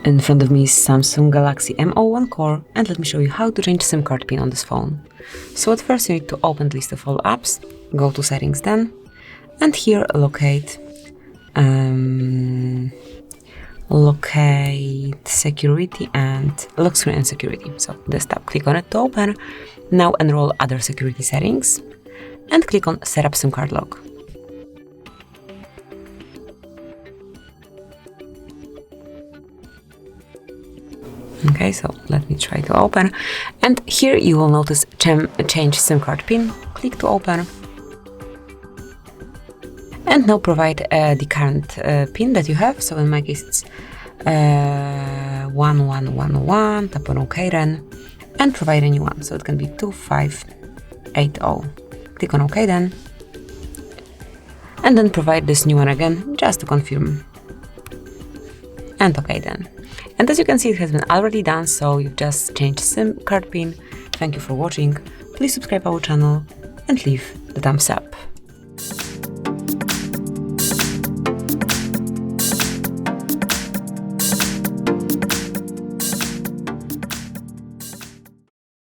In front of me is Samsung Galaxy M01 Core, and let me show you how to change SIM card pin on this phone. So at first you need to open the list of all apps, go to settings then, and here locate security and lock screen and security. So this tab, click on it to open. Now enroll other security settings and click on set up SIM card lock. Okay, so let me try to open, and here you will notice change SIM card pin. Click to open, and now provide the current pin that you have. So in my case it's 1111. Tap on OK then, and provide a new one. So it can be 2580. Click on OK then, and then provide this new one again just to confirm, and OK then. And as you can see, it has been already done, so you've just changed SIM card pin. Thank you for watching. Please subscribe our channel and leave the thumbs up.